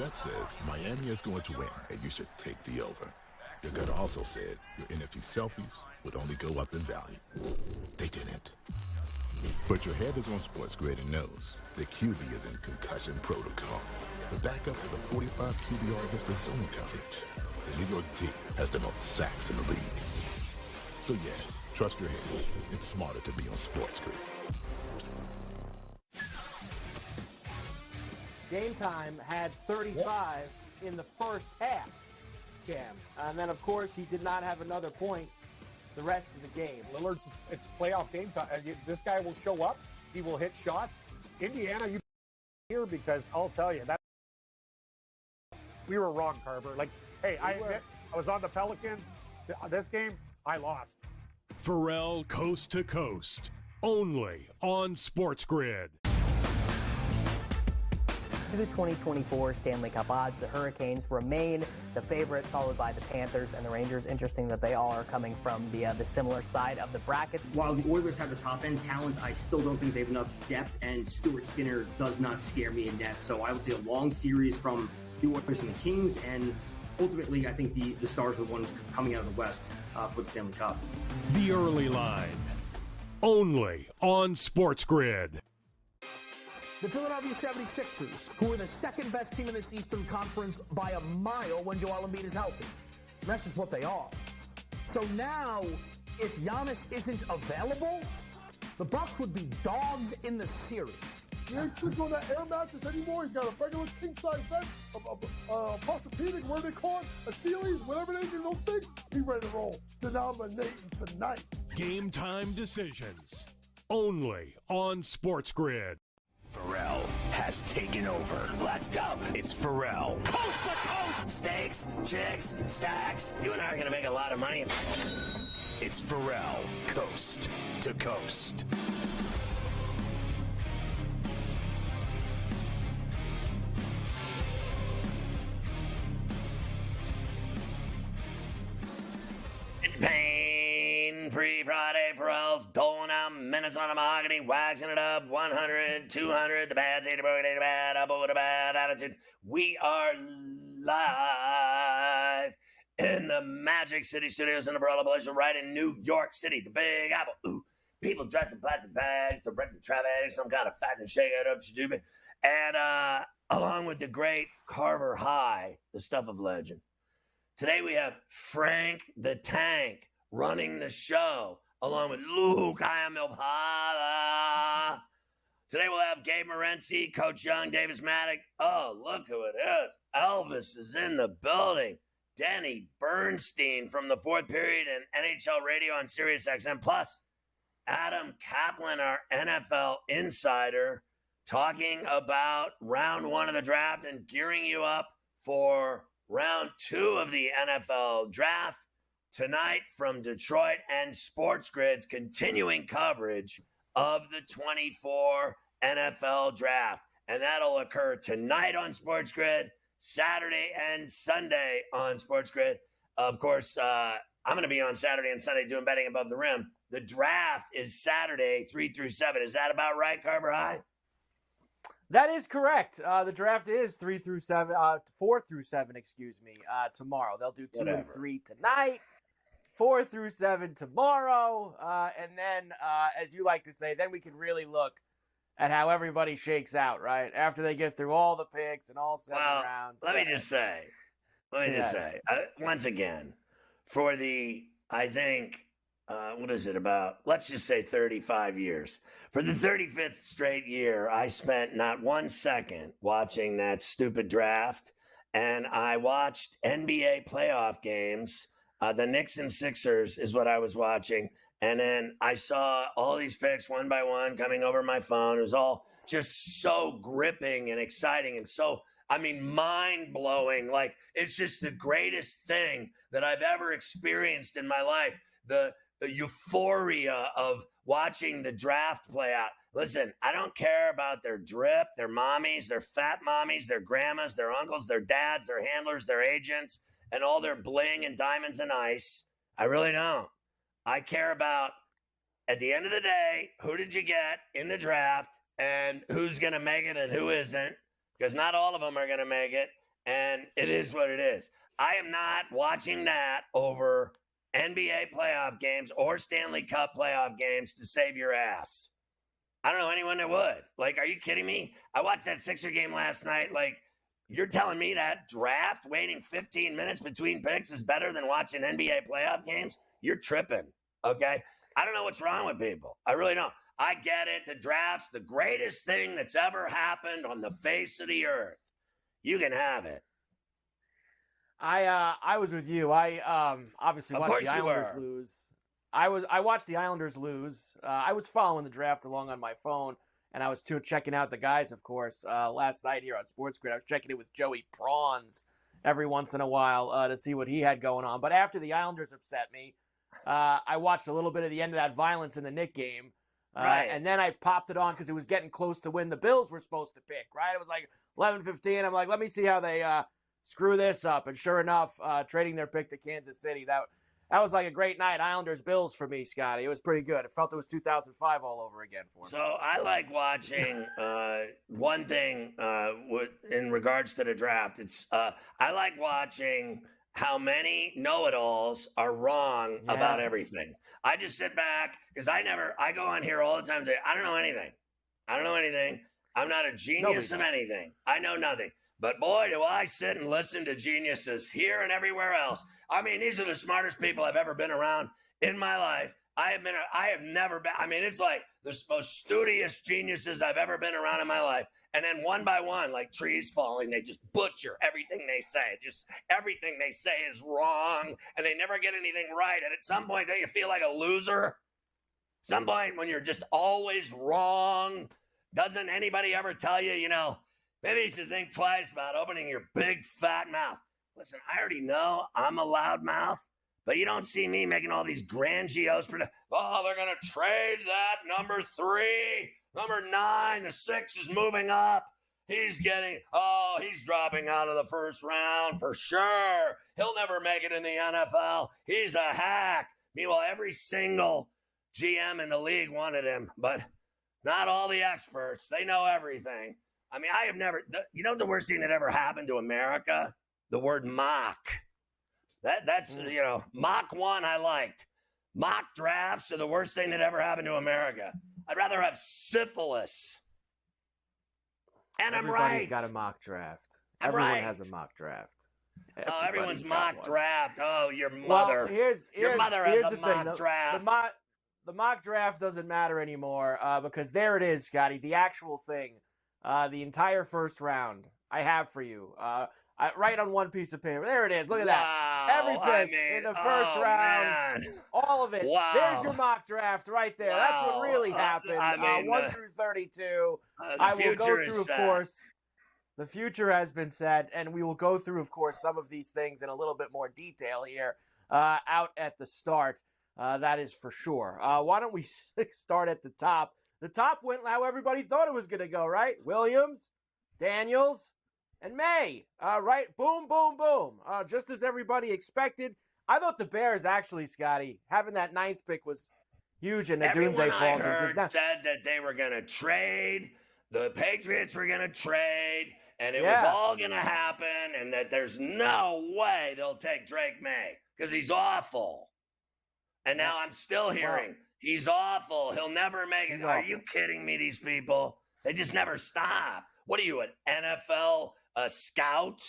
gut says Miami is going to win, and you should take the over. Your gut also said your NFT selfies would only go up in value. They didn't. But your head is on SportsGrid and knows the QB is in concussion protocol. The backup has a 45 QBR against the zone coverage. The New York D has the most sacks in the league. So yeah, trust your head. It's smarter to be on SportsGrid. Game Time had 35 in the first half, Cam. And then, of course, he did not have another point the rest of the game. Lillard's, it's playoff game time. This guy will show up. He will hit shots. Indiana, you here because I'll tell you that we were wrong, Carver. Like, hey, I admit I was on the Pelicans. This game, I lost. Ferrall coast to coast, only on SportsGrid. To the 2024 Stanley Cup odds, the Hurricanes remain the favorite, followed by the Panthers and the Rangers. Interesting that they all are coming from the similar side of the bracket. While the Oilers have the top-end talent, I still don't think they have enough depth, and Stuart Skinner does not scare me in depth. So I will take a long series from the Oilers and the Kings, and ultimately I think the Stars are the ones coming out of the West for the Stanley Cup. The early line, only on SportsGrid. The Philadelphia 76ers, who are the second best team in this Eastern Conference by a mile when Joel Embiid is healthy. And that's just what they are. So now, if Giannis isn't available, the Bucks would be dogs in the series. He ain't sleeping on that air mattress anymore. He's got a regular king-size bed, a posturepedic, whatever they call it, a Sealy's, whatever they do, those things. He ready to roll. Denominating tonight. Game time decisions, only on SportsGrid. Ferrall has taken over. Let's go. It's Ferrall. Coast to coast. Steaks, chicks, stacks. You and I are going to make a lot of money. It's Ferrall. Coast to coast. It's pain-free Friday. Ferrall's doling out minutes on the mahogany, waxing it up, 100, 200, the bad, say the broken, the bad, up with a bad attitude. We are live in the Magic City Studios in the Ferrall place, right in New York City, the Big Apple. Ooh, people dressed in plastic bags, directing traffic, some kind of fat and shake it up, stupid. And along with the great Carver High, the stuff of legend. Today we have Frank the Tank running the show, along with Luke Milfala. Today we'll have Gabe Morency, Coach Young, Davis Maddock. Oh, look who it is. Elvis is in the building. Denny Bernstein from the fourth period and NHL radio on SiriusXM. Plus, Adam Kaplan, our NFL insider, talking about round one of the draft and gearing you up for round two of the NFL draft tonight from Detroit, and SportsGrid's continuing coverage of the 24 NFL draft. And that'll occur tonight on SportsGrid, Saturday and Sunday on SportsGrid. Of course, I'm going to be on Saturday and Sunday doing betting above the rim. The draft is Saturday, 3 through 7. Is that about right, Carver High? That is correct. The draft is 4 through 7, tomorrow. They'll do 2 and 3 tonight, 4 through 7 tomorrow. And then, as you like to say, then we can really look at how everybody shakes out, right? After they get through all the picks and all 7 rounds. Let me just say, once again, for the, I think, what is it about? Let's just say 35 years. For the 35th straight year, I spent not 1 second watching that stupid draft, and I watched NBA playoff games. The Knicks and Sixers is what I was watching, and then I saw all these picks one by one coming over my phone. It was all just so gripping and exciting and so, mind-blowing. Like, it's just the greatest thing that I've ever experienced in my life. The euphoria of watching the draft play out. Listen, I don't care about their drip, their mommies, their fat mommies, their grandmas, their uncles, their dads, their handlers, their agents, and all their bling and diamonds and ice. I really don't. I care about, at the end of the day, who did you get in the draft and who's going to make it and who isn't, because not all of them are going to make it. and it is what it is. I am not watching that over NBA playoff games or Stanley Cup playoff games to save your ass. I don't know anyone that would. Like, are you kidding me? I watched that Sixer game last night. Like, you're telling me that draft, waiting 15 minutes between picks is better than watching NBA playoff games? You're tripping, okay? I don't know what's wrong with people. I really don't. I get it. The draft's the greatest thing that's ever happened on the face of the earth. You can have it. I was with you. I obviously watched the Islanders lose. I watched the Islanders lose. I was following the draft along on my phone, and I was checking out the guys, of course, last night here on SportsGrid. I was checking it with Joey Prawns every once in a while to see what he had going on. But after the Islanders upset me, I watched a little bit of the end of that violence in the Knick game. Right. And then I popped it on because it was getting close to when the Bills were supposed to pick, right? It was like 11:15. I'm like, let me see how they screw this up. And sure enough, trading their pick to Kansas City, that was like a great night. Islanders-Bills for me, Scotty. It was pretty good. It felt it was 2005 all over again for me. So I like watching one thing in regards to the draft. It's I like watching how many know-it-alls are wrong about everything. I just sit back because I go on here all the time and say, I don't know anything. I'm not a genius of anything. I know nothing. But boy, do I sit and listen to geniuses here and everywhere else. I mean, these are the smartest people I've ever been around in my life. I have never been. I mean, it's like the most studious geniuses I've ever been around in my life. And then one by one, like trees falling, they just butcher everything they say. Just everything they say is wrong, and they never get anything right. And at some point, don't you feel like a loser? Some point when you're just always wrong, doesn't anybody ever tell you, maybe you should think twice about opening your big fat mouth. Listen, I already know I'm a loud mouth, but you don't see me making all these grandiose, they're going to trade that number 3, number 9, the 6 is moving up. He's dropping out of the first round for sure. He'll never make it in the NFL. He's a hack. Meanwhile, every single GM in the league wanted him, but not all the experts. They know everything. I mean, I have never, the worst thing that ever happened to America? The word mock. That's Mock 1 I liked. Mock drafts are the worst thing that ever happened to America. I'd rather have syphilis. And Everybody's I'm right. got a mock draft. Everyone has a mock draft. Everyone's mock draft. Oh, your Well, mother. your mother here's has a the mock thing. draft. The mock draft doesn't matter anymore because there it is, Scotty. The actual thing. The entire first round I have for you. Right on one piece of paper. There it is. Look at that. Everything in the first round. Man. All of it. Wow. There's your mock draft right there. Wow. That's what really happened. 1 through 32. I will go through, of course. The future has been set, and we will go through, of course, some of these things in a little bit more detail here out at the start. That is for sure. Why don't we start at the top? The top went how everybody thought it was going to go, right? Williams, Daniels, and May. Right? Boom, boom, boom. Just as everybody expected. I thought the Bears actually, Scotty, having that 9th pick was huge in the doomsday Everyone I falls. heard said that they were going to trade. The Patriots were going to trade. And it was all going to happen. And that there's no way they'll take Drake May because he's awful. And now I'm still hearing he's awful. He'll never make it. Are you kidding me, these people? They just never stop. What are you, an NFL scout?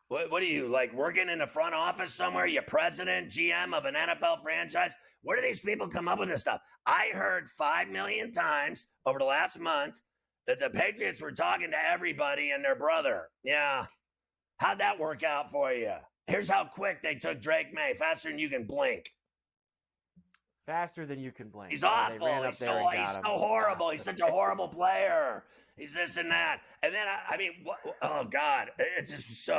What are you, like working in the front office somewhere? You president, GM of an NFL franchise? Where do these people come up with this stuff? I heard 5 million times over the last month that the Patriots were talking to everybody and their brother. Yeah. How'd that work out for you? Here's how quick they took Drake May, faster than you can blink. Faster than you can blink. He's awful. He's so horrible. He's such a horrible player. He's this and that. And then, oh, God. It's just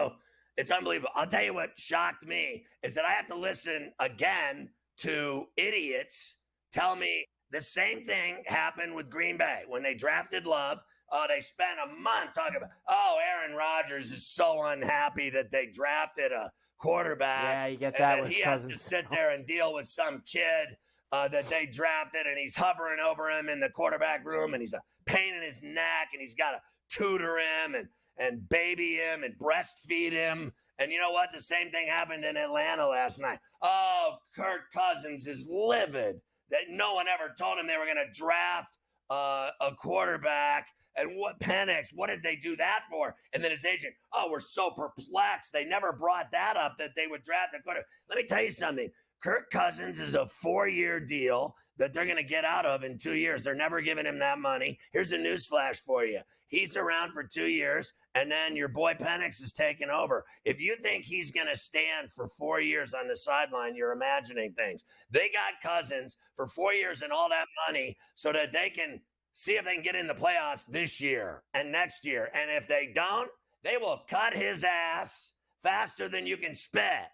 it's unbelievable. I'll tell you what shocked me is that I have to listen again to idiots tell me the same thing happened with Green Bay when they drafted Love. They spent a month talking about, Aaron Rodgers is so unhappy that they drafted a quarterback. Yeah, you get that. And he has to sit there and deal with some kid that they drafted, and he's hovering over him in the quarterback room, and he's a pain in his neck, and he's got to tutor him, and baby him and breastfeed him. And you know what? The same thing happened in Atlanta last night. Oh, Kirk Cousins is livid that no one ever told him they were going to draft a quarterback. And what Penix, what did they do that for? And then his agent, oh, we're so perplexed. They never brought that up that they would draft a quarterback. Let me tell you something. Kirk Cousins is a 4-year deal that they're going to get out of in 2 years. They're never giving him that money. Here's a news flash for you. He's around for 2 years, and then your boy Penix is taking over. If you think he's going to stand for 4 years on the sideline, you're imagining things. They got Cousins for 4 years and all that money so that they can see if they can get in the playoffs this year and next year. And if they don't, they will cut his ass faster than you can spit.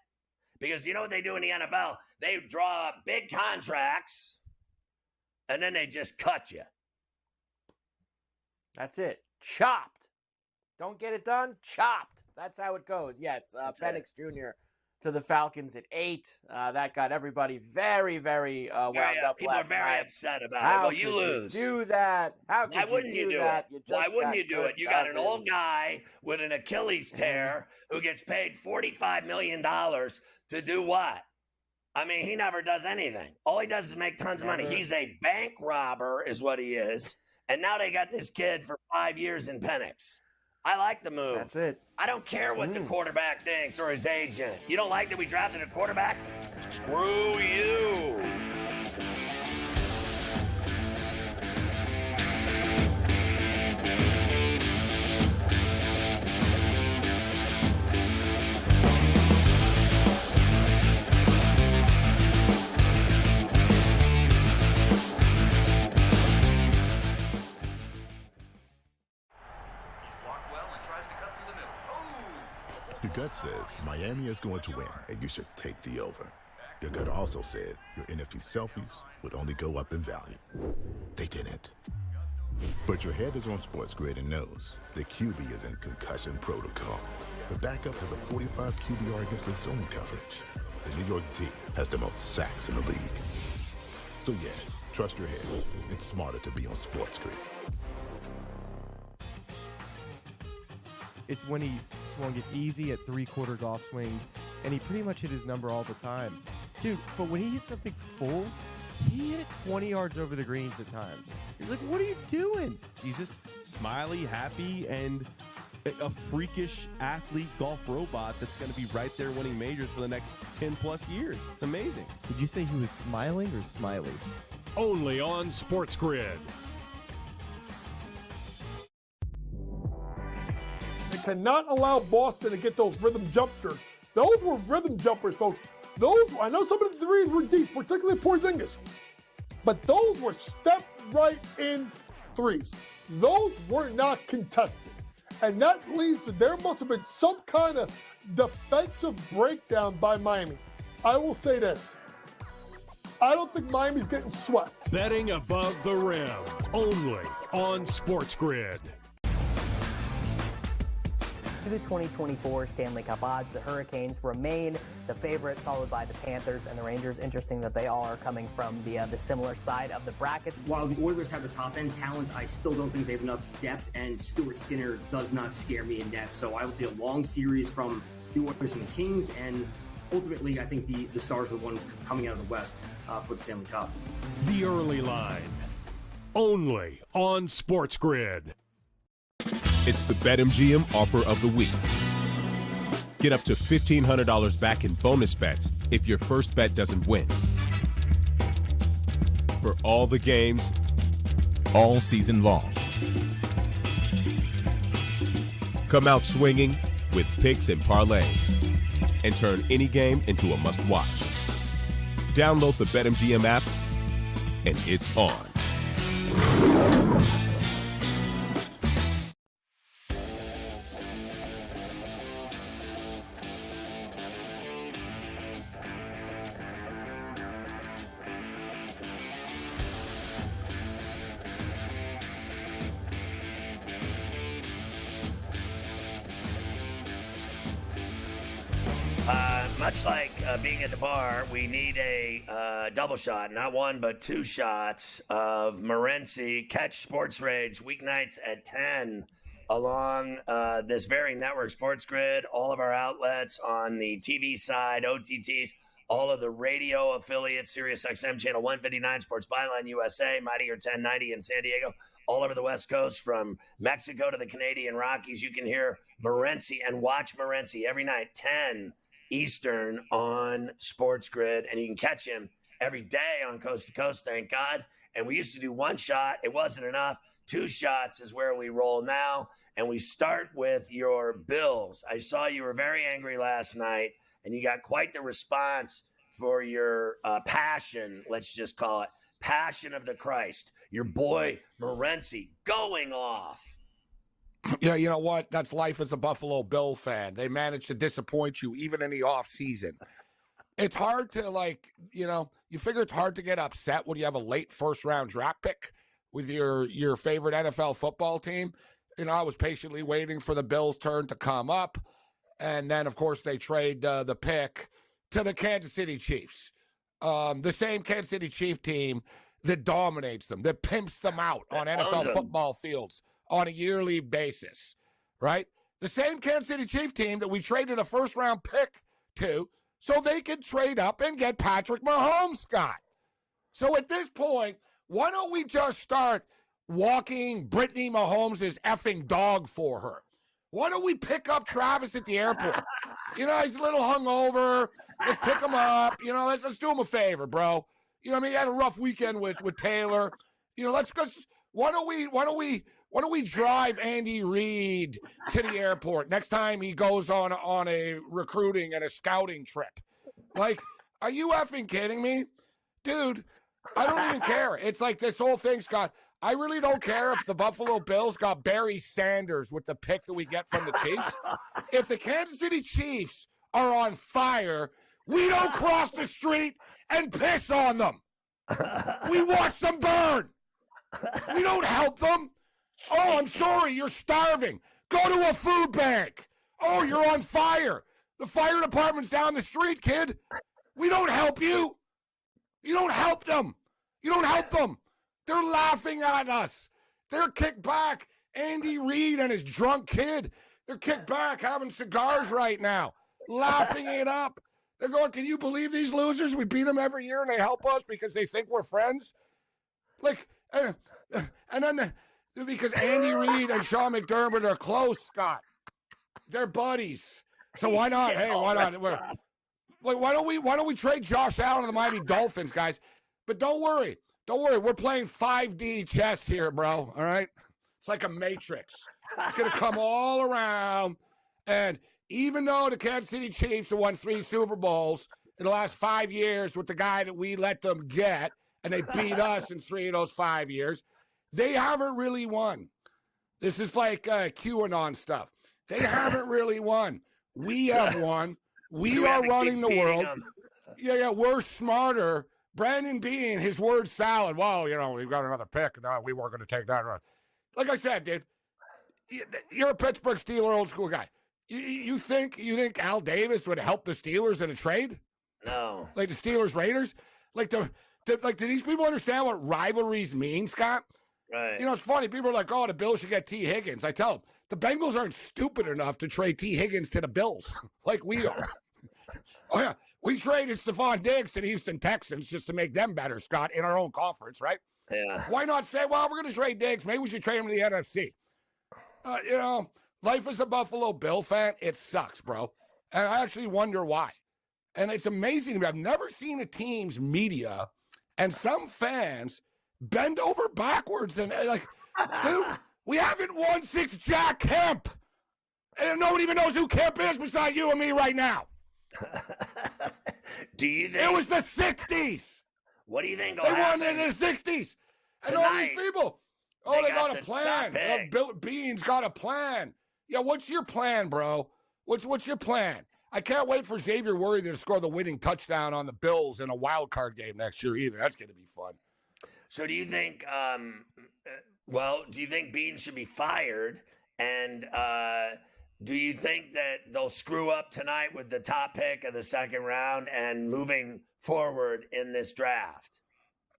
Because you know what they do in the NFL? They draw up big contracts, and then they just cut you. That's it. Chopped. Don't get it done? Chopped. That's how it goes. Yes, Penix Jr. to the Falcons at 8. That got everybody very, very wound up. People last are very night. upset about How it. Well, you lose. Do that? How could Why wouldn't you do that? it? Why wouldn't you do it? You got an old guy with an Achilles tear who gets paid $45 million to do what? I mean, he never does anything. All he does is make tons of money. He's a bank robber is what he is. And now they got this kid for 5 years in Penix. I like the move. That's it. I don't care what the quarterback thinks or his agent. You don't like that we drafted a quarterback? Screw you. Your gut says Miami is going to win, and you should take the over. Your gut also said your NFT selfies would only go up in value. They didn't. But your head is on SportsGrid and knows the QB is in concussion protocol. The backup has a 45 QBR against the zone coverage. The New York D has the most sacks in the league. So yeah, trust your head. It's smarter to be on SportsGrid. It's when he swung it easy at 3/4 golf swings, and he pretty much hit his number all the time. Dude, but when he hit something full, he hit it 20 yards over the greens at times. He was like, what are you doing? He's just smiley, happy, and a freakish athlete golf robot that's going to be right there winning majors for the next 10-plus years. It's amazing. Did you say he was smiling or smiley? Only on SportsGrid. They cannot allow Boston to get those rhythm jumpers. Those were rhythm jumpers, folks. Those, I know some of the threes were deep, particularly Porzingis, but those were step right in threes. Those were not contested. And that leads to, there must have been some kind of defensive breakdown by Miami. I will say this. I don't think Miami's getting swept. Betting above the rim. Only on SportsGrid. To the 2024 Stanley Cup odds, the Hurricanes remain the favorite, followed by the Panthers and the Rangers. Interesting that they all are coming from the similar side of the bracket. While the Oilers have the top-end talent, I still don't think they have enough depth, and Stuart Skinner does not scare me in depth. So I will take a long series from the Oilers and the Kings, and ultimately I think the Stars are the ones coming out of the West for the Stanley Cup. The early line. Only on SportsGrid. It's the BetMGM offer of the week. Get up to $1,500 back in bonus bets if your first bet doesn't win. For all the games, all season long. Come out swinging with picks and parlays and turn any game into a must-watch. Download the BetMGM app, and it's on. Much like being at the bar, we need a double shot, not one, but 2 shots of Morency. Catch Sports Rage weeknights at 10 along this very network, SportsGrid, all of our outlets on the TV side, OTTs, all of the radio affiliates, SiriusXM Channel 159, Sports Byline USA, Mightier 1090 in San Diego, all over the West Coast, from Mexico to the Canadian Rockies. You can hear Morency and watch Morency every night, 10 Eastern on SportsGrid, and you can catch him every day on Coast to Coast, thank God. And we used to do one shot. It wasn't enough. 2 shots is where we roll now. And we start with your Bills. I saw you were very angry last night, and you got quite the response for your passion, let's just call it, passion of the Christ. Your boy Morency going off. Yeah, you know what? That's life as a Buffalo Bill fan. They manage to disappoint you even in the off season. It's hard to, you figure it's hard to get upset when you have a late first-round draft pick with your favorite NFL football team. I was patiently waiting for the Bills' turn to come up. And then, of course, they trade the pick to the Kansas City Chiefs. The same Kansas City Chief team that dominates them, that pimps them out on NFL football fields on a yearly basis, right? The same Kansas City Chief team that we traded a first-round pick to so they could trade up and get Patrick Mahomes, Scott. So at this point, why don't we just start walking Brittany Mahomes' effing dog for her? Why don't we pick up Travis at the airport? He's a little hungover. Let's pick him up. Let's do him a favor, bro. He had a rough weekend with Taylor. Let's go. Why don't we drive Andy Reid to the airport next time he goes on a recruiting and a scouting trip? Like, are you effing kidding me? Dude, I don't even care. It's like this whole thing, Scott. I really don't care if the Buffalo Bills got Barry Sanders with the pick that we get from the Chiefs. If the Kansas City Chiefs are on fire, we don't cross the street and piss on them. We watch them burn. We don't help them. Oh, I'm sorry, you're starving. Go to a food bank. Oh, you're on fire. The fire department's down the street, kid. We don't help you. You don't help them. You don't help them. They're laughing at us. They're kicked back. Andy Reid and his drunk kid, they're kicked back having cigars right now, laughing it up. They're going, can you believe these losers? We beat them every year and they help us because they think we're friends. And then because Andy Reid and Sean McDermott are close, Scott. They're buddies. So why not? Hey, why not? Why don't we trade Josh Allen to the Miami Dolphins, guys? But don't worry. Don't worry. We're playing 5D chess here, bro. All right? It's like a matrix. It's going to come all around. And even though the Kansas City Chiefs have won 3 Super Bowls in the last 5 years with the guy that we let them get, and they beat us in 3 of those 5 years, they haven't really won. This is like QAnon stuff. They haven't really won. We have won. We are running the world. Yeah, we're smarter. Brandon Beane, his word salad. Well, we've got another pick. No, we weren't going to take that run. Like I said, dude, you're a Pittsburgh Steeler old school guy. You think Al Davis would help the Steelers in a trade? No. Like the Steelers Raiders? Do these people understand what rivalries mean, Scott? Right. It's funny. People are like, oh, the Bills should get T. Higgins. I tell them, the Bengals aren't stupid enough to trade T. Higgins to the Bills like we are. Oh, yeah. We traded Stephon Diggs to the Houston Texans just to make them better, Scott, in our own conference, right? Yeah. Why not say, well, we're going to trade Diggs. Maybe we should trade him to the NFC. Life as a Buffalo Bill fan, it sucks, bro. And I actually wonder why. And it's amazing to me. I've never seen a team's media and some fans bend over backwards and dude, we haven't won since Jack Kemp. And nobody even knows who Kemp is beside you and me right now. Do you think it was the 60s? What do you think? They won in the 60s. And all these people, they got a plan. Bean's got a plan. Yeah, what's your plan, bro? What's your plan? I can't wait for Xavier Worthy to score the winning touchdown on the Bills in a wild card game next year either. That's going to be fun. So do you think, do you think Bean should be fired? And do you think that they'll screw up tonight with the top pick of the second round and moving forward in this draft?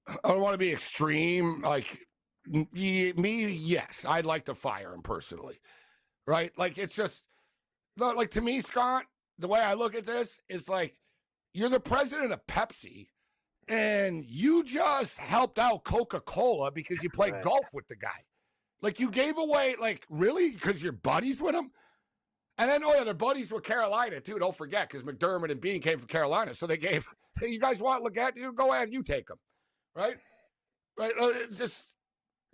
I don't want to be extreme. Like me, yes, I'd like to fire him personally. right? Like, it's just, like, to me, Scott, the way I look at this is like, you're the president of Pepsi, and you just helped out Coca-Cola because you played golf with the guy. Like, you gave away, like, really? Because you're buddies with him? And then, their buddies with Carolina, too. Don't forget, because McDermott and Bean came from Carolina. So they gave, hey, you guys want Leggett? You go ahead, you take them. Right? Right? It's just,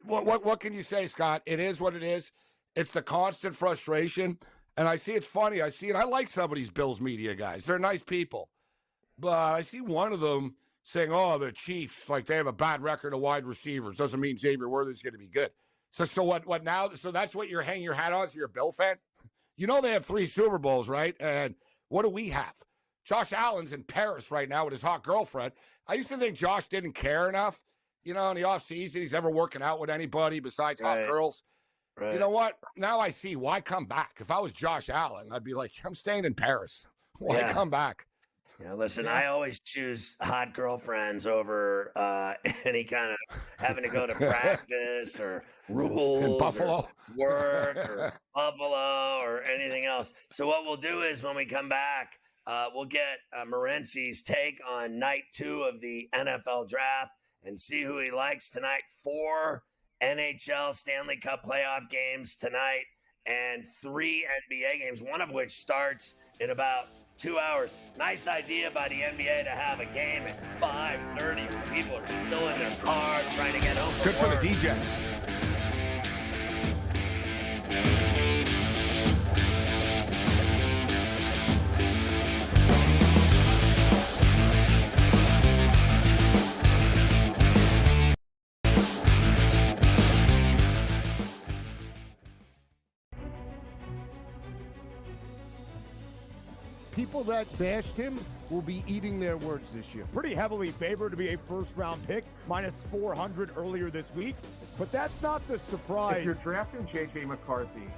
what can you say, Scott? It is what it is. It's the constant frustration. And I see it's funny. I like some of these Bills media guys. They're nice people. But I see one of them saying, the Chiefs, like, they have a bad record of wide receivers. Doesn't mean Xavier Worthy's going to be good. So what now? So that's what you're hanging your hat on? So you're a Bill fan? You know they have 3 Super Bowls, right? And what do we have? Josh Allen's in Paris right now with his hot girlfriend. I used to think Josh didn't care enough. In the offseason, he's never working out with anybody besides hot girls. Right. You know what? Now I see why come back. If I was Josh Allen, I'd be like, I'm staying in Paris. Why come back? Yeah, listen, I always choose hot girlfriends over any kind of having to go to practice or rules in Buffalo. Or work or Buffalo or anything else. So what we'll do is when we come back, we'll get Morency's take on night 2 of the NFL draft and see who he likes tonight. 4 NHL Stanley Cup playoff games tonight and 3 NBA games, one of which starts in about 2 hours. Nice idea by the NBA to have a game at 5:30 when people are still in their cars trying to get home from Good for work. the DJs. People that bashed him will be eating their words this year. Pretty heavily favored to be a first-round pick, minus 400 earlier this week. But that's not the surprise. If you're drafting J.J. McCarthy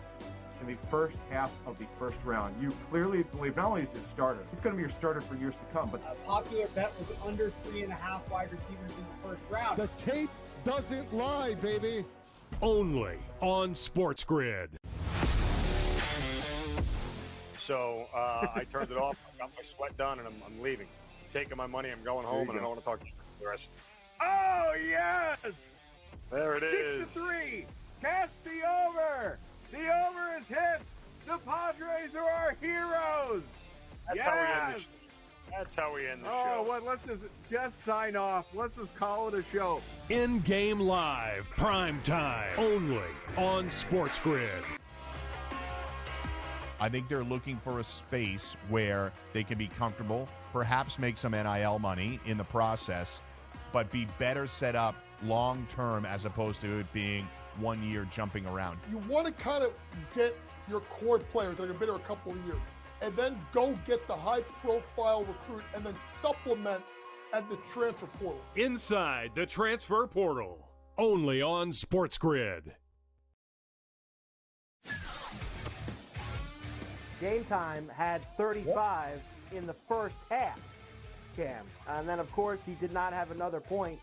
in the first half of the first round, you clearly believe not only is he a starter, he's going to be your starter for years to come. But a popular bet was under 3.5 wide receivers in the first round. The tape doesn't lie, baby. Only on SportsGrid. So I turned it off. I got my sweat done, and I'm leaving. I'm taking my money. I'm going home, and I don't want to talk to you for the rest. Oh, yes! There it is. 6-3. Catch the over. The over is hit. The Padres are our heroes. That's how we end the show. That's how we end the show. Oh, what? Let's just sign off. Let's just call it a show. In-game live, prime time, only on SportsGrid. I think they're looking for a space where they can be comfortable, perhaps make some NIL money in the process, but be better set up long-term as opposed to it being 1 year jumping around. You want to kind of get your core players that have been there a couple of years, and then go get the high-profile recruit, and then supplement at the transfer portal. Inside the transfer portal, only on SportsGrid. Game Time had 35 in the first half, Cam. And then, of course, he did not have another point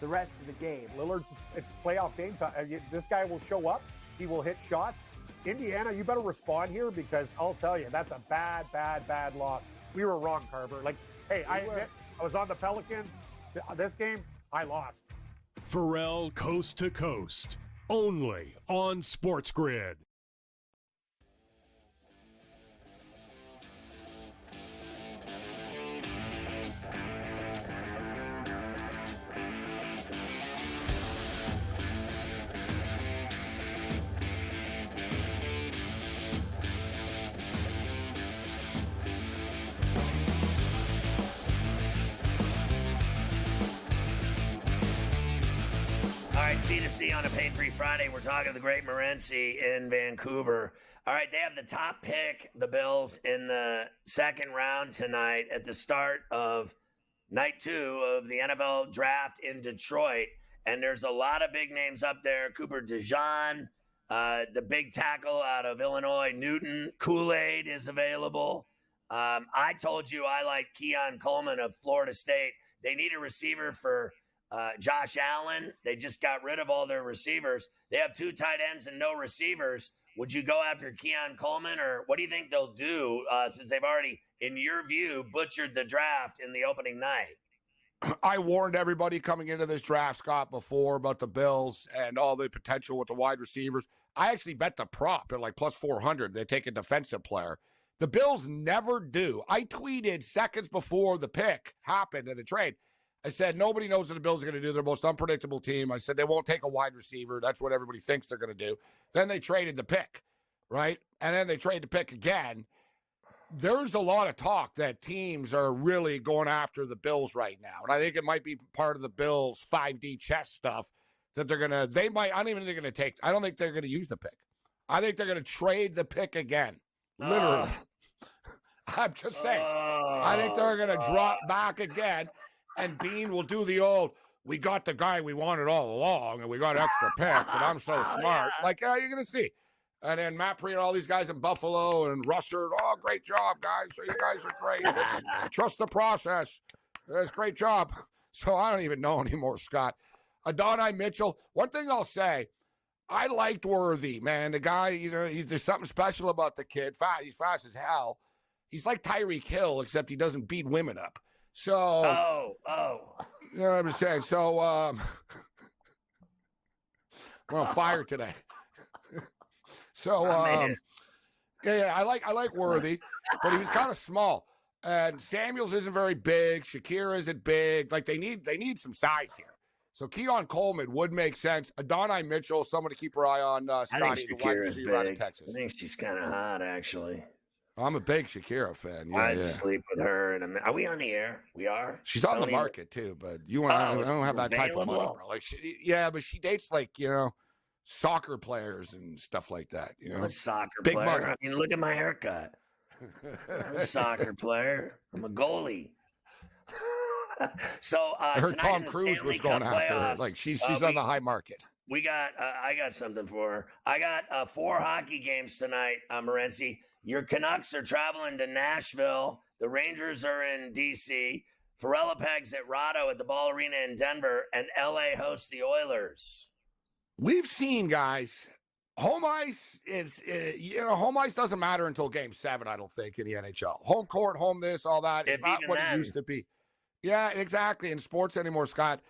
the rest of the game. Lillard's, it's playoff game time. This guy will show up. He will hit shots. Indiana, you better respond here because I'll tell you, that's a bad, bad, bad loss. We were wrong, Carver. Like, hey, I admit, I was on the Pelicans. This game, I lost. Ferrall coast to coast, only on SportsGrid. C2C on a pain-free Friday. We're talking to the great Morency in Vancouver. All right, they have the top pick, the Bills, in the second round tonight at the start of night 2 of the NFL draft in Detroit. And there's a lot of big names up there. Cooper DeJean, the big tackle out of Illinois, Newton. Kool-Aid is available. I told you I like Keon Coleman of Florida State. They need a receiver for Josh Allen. They just got rid of all their receivers. They have 2 tight ends and no receivers. Would you go after Keon Coleman, or what do you think they'll do since they've already, in your view, butchered the draft in the opening night? I warned everybody coming into this draft, Scott, before about the Bills and all the potential with the wide receivers. I actually bet the prop at like plus 400. They take a defensive player. The Bills never do. I tweeted seconds before the pick happened in the trade. I said, nobody knows what the Bills are going to do. They're the most unpredictable team. I said, they won't take a wide receiver. That's what everybody thinks they're going to do. Then they traded the pick, right? And then they trade the pick again. There's a lot of talk that teams are really going after the Bills right now. And I think it might be part of the Bills' 5D chess stuff that I don't even think they're going to take. I don't think they're going to use the pick. I think they're going to trade the pick again. Literally. I'm just saying. I think they're going to drop back again. And Bean will do the old, we got the guy we wanted all along, and we got extra picks, and I'm so smart. Like, you're going to see. And then Matt Perry and all these guys in Buffalo and Russert, great job, guys. So you guys are great. Trust the process. That's a great job. So I don't even know anymore, Scott. Adonai Mitchell, one thing I'll say, I liked Worthy, man. The guy, there's something special about the kid. He's fast as hell. He's like Tyreek Hill, except he doesn't beat women up. So, you know what I'm saying? So, we're on fire today. So, I like Worthy, but he was kind of small. And Samuels isn't very big. Shakir isn't big. Like they need some size here. So Keon Coleman would make sense. Adonai Mitchell, someone to keep your eye on. Scotty, the wide receiver out of Texas. I think she's kind of hot, actually. I'm a big Shakira fan. Yeah, I'd sleep with her. Are we on the air? We are? She's on the market, too, but I don't have that type of money. Like, but she dates, soccer players and stuff like that. I'm a soccer big player. Money. I mean, look at my haircut. I'm a soccer player. I'm a goalie. So I heard Tom Cruise was going after her. Like, she's on the high market. I got something for her. I got 4 hockey games tonight, Morency. Your Canucks are traveling to Nashville. The Rangers are in D.C. Ferrellapeg's at Rado at the Ball Arena in Denver, and L.A. hosts the Oilers. We've seen, guys, home ice home ice doesn't matter until Game 7, I don't think, in the NHL. Home court, home this, all that. It's not what it used to be. Yeah, exactly. In sports anymore, Scott,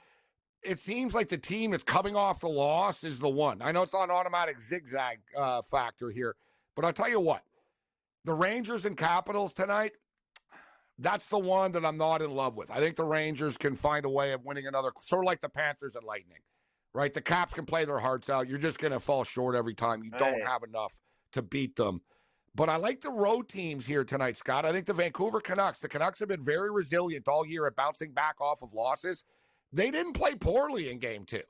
it seems like the team that's coming off the loss is the one. I know it's not an automatic zigzag factor here, but I'll tell you what. The Rangers and Capitals tonight, that's the one that I'm not in love with. I think the Rangers can find a way of winning another, sort of like the Panthers and Lightning, right? The Caps can play their hearts out. You're just going to fall short every time. You don't have enough to beat them. But I like the road teams here tonight, Scott. I think the Vancouver Canucks have been very resilient all year at bouncing back off of losses. They didn't play poorly in Game 2.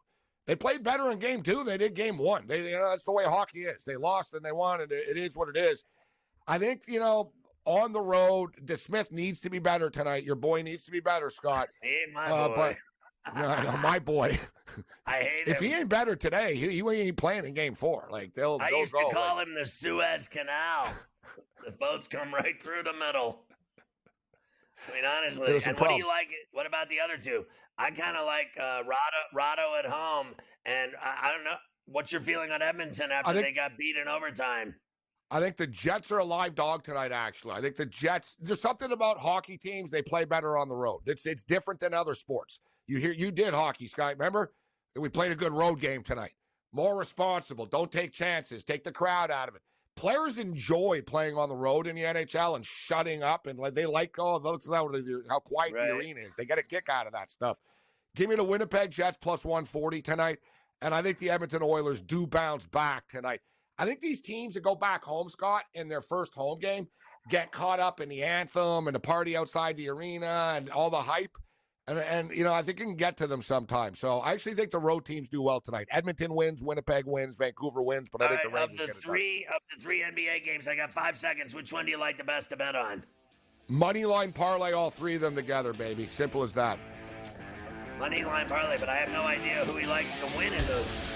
They played better in Game 2 than they did Game 1. That's the way hockey is. They lost and they won, and it is what it is. I think, on the road, DeSmith needs to be better tonight. Your boy needs to be better, Scott. He ain't my boy. I know, my boy. I hate if him. he ain't better today, he ain't playing in Game 4. Like they'll used go. To call him the Suez Canal. The boats come right through the middle. I mean, honestly. And what do you like? What about the other two? I kind of like Rado at home. And I don't know. What's your feeling on Edmonton after they got beat in overtime? I think the Jets are a live dog tonight, actually. I think the Jets, there's something about hockey teams, they play better on the road. It's different than other sports. You did hockey, Scott. Remember? We played a good road game tonight. More responsible. Don't take chances. Take the crowd out of it. Players enjoy playing on the road in the NHL and shutting up, and they like, how quiet the arena is. They get a kick out of that stuff. Give me the Winnipeg Jets plus 140 tonight, and I think the Edmonton Oilers do bounce back tonight. I think these teams that go back home, Scott, in their first home game, get caught up in the anthem and the party outside the arena and all the hype. And I think it can get to them sometimes. So I actually think the road teams do well tonight. Edmonton wins, Winnipeg wins, Vancouver wins, but I think the Rangers get it done. Of the three NBA games, I got 5 seconds. Which one do you like the best to bet on? Money line parlay, all 3 of them together, baby. Simple as that. Money line parlay, but I have no idea who he likes to win in those.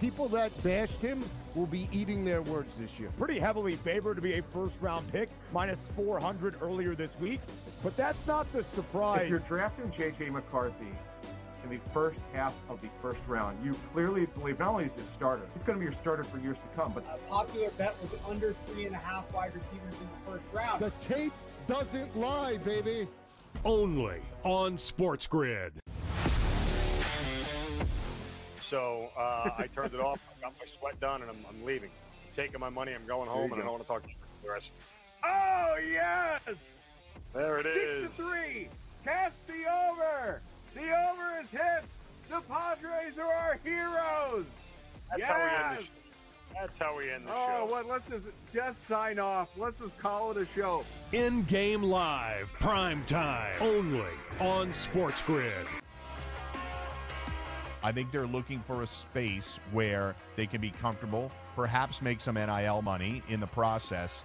people that bashed him will be eating their words this year. Pretty heavily favored to be a first-round pick, minus 400 earlier this week. But that's not the surprise. If you're drafting J.J. McCarthy in the first half of the first round, you clearly believe not only is he a starter, he's going to be your starter for years to come. But a popular bet was under 3.5 wide receivers in the first round. The tape doesn't lie, baby. Only on SportsGrid. So I turned it off. I got my sweat done, and I'm leaving. I'm taking my money. I'm going home, and I don't want to talk to you for the rest. Oh, yes! There it is. 6-3. Cast the over. The over is hit. The Padres are our heroes. That's how we end the show. show. Oh, well, let's just sign off. Let's just call it a show. In-game live, prime time, only on SportsGrid. I think they're looking for a space where they can be comfortable, perhaps make some NIL money in the process,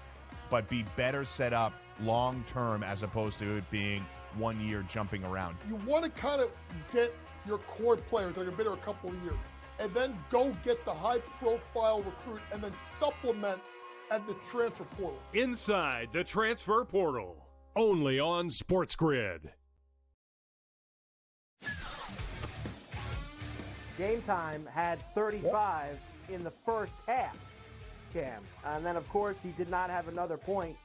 but be better set up long-term as opposed to it being 1 year jumping around. You want to kind of get your core players that have been there a couple of years, and then go get the high-profile recruit, and then supplement at the transfer portal. Inside the transfer portal, only on SportsGrid. Game Time had 35 in the first half, Cam. And then, of course, he did not have another point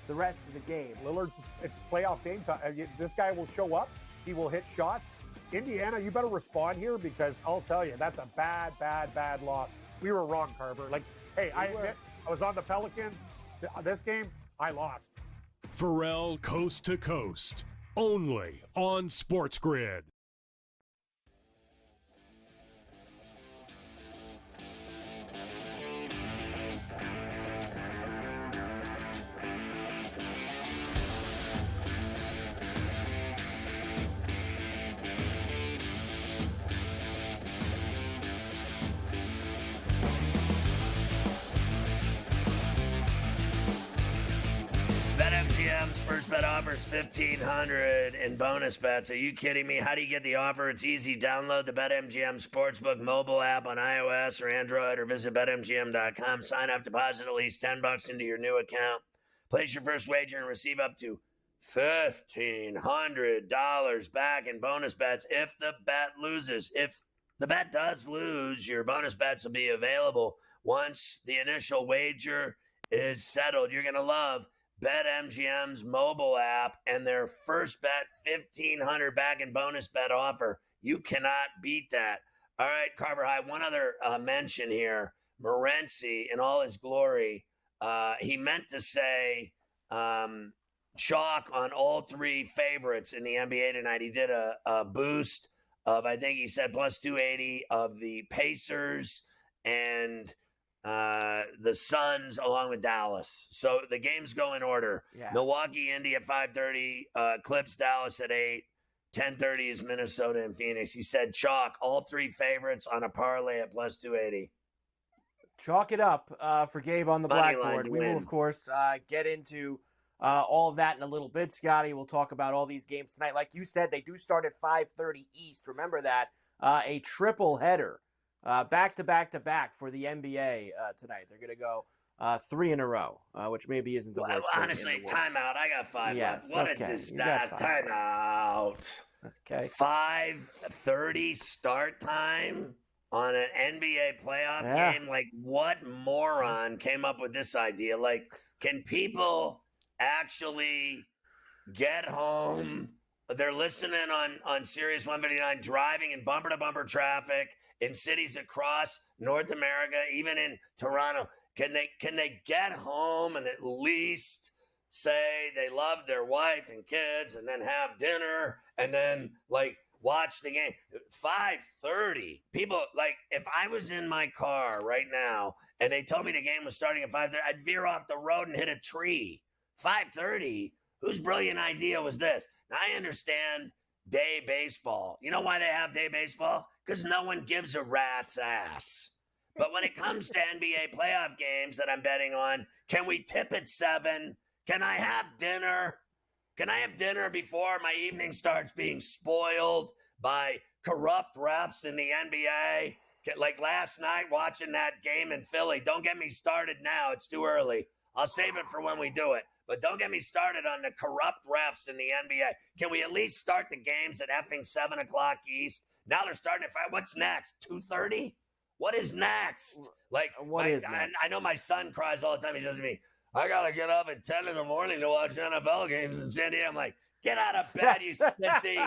the rest of the game. Lillard's, it's playoff game time. This guy will show up. He will hit shots. Indiana, you better respond here because I'll tell you, that's a bad loss. We were wrong, Carver. Like, hey, I admit, I was on the Pelicans. This game, I lost. Ferrall coast to coast, only on SportsGrid. BetMGM's first bet offers $1,500 in bonus bets. Are you kidding me? How do you get the offer? It's easy. Download the BetMGM Sportsbook mobile app on iOS or Android, or visit BetMGM.com. Sign up, deposit at least $10 into your new account. Place your first wager and receive up to $1,500 back in bonus bets if the bet loses. If the bet does lose, your bonus bets will be available once the initial wager is settled. You're going to love BetMGM's mobile app and their first bet $1,500 back in bonus bet offer. You cannot beat that. All right, Carver High, one other mention here. Morency, in all his glory, he meant to say chalk on all three favorites in the NBA tonight. He did a boost of, I think he said, plus 280 of the Pacers and the Suns along with Dallas. So the games go in order. Yeah. Milwaukee, Indy at 5:30, Clips, Dallas at 8. 10:30 is Minnesota and Phoenix. He said chalk all three favorites on a parlay at plus 280. Chalk it up for Gabe on the Money line blackboard. to We will, win. of course, get into all of that in a little bit, Scotty. We'll talk about all these games tonight. Like you said, they do start at 5:30 East. Remember that. A triple header. Back to back for the NBA tonight. They're going to go 3 in a row, which maybe isn't the worst. Well, honestly, timeout. I got 5 Yes, left. What okay. a You disaster. got 5 Timeout. Okay. 5:30 start time on an NBA playoff game. Like, what moron came up with this idea? Like, can people actually get home? They're listening on Sirius 159, driving in bumper-to-bumper traffic in cities across North America, even in Toronto. Can they get home and at least say they love their wife and kids and then have dinner and then, like, watch the game? 5:30. People, like, if I was in my car right now and they told me the game was starting at 5:30, I'd veer off the road and hit a tree. 5:30? Whose brilliant idea was this? Now, I understand day baseball. You know why they have day baseball? Because no one gives a rat's ass. But when it comes to NBA playoff games that I'm betting on, can we tip at 7? Can I have dinner? Can I have dinner before my evening starts being spoiled by corrupt refs in the NBA? Like last night watching that game in Philly. Don't get me started now. It's too early. I'll save it for when we do it. But don't get me started on the corrupt refs in the NBA. Can we at least start the games at effing 7 o'clock East? Now they're starting at 5. What's next? 2:30? What is next? Like, what is next? I know my son cries all the time. He says to me, I got to get up at 10 in the morning to watch NFL games in San Diego. I'm like, get out of bed, you sissy.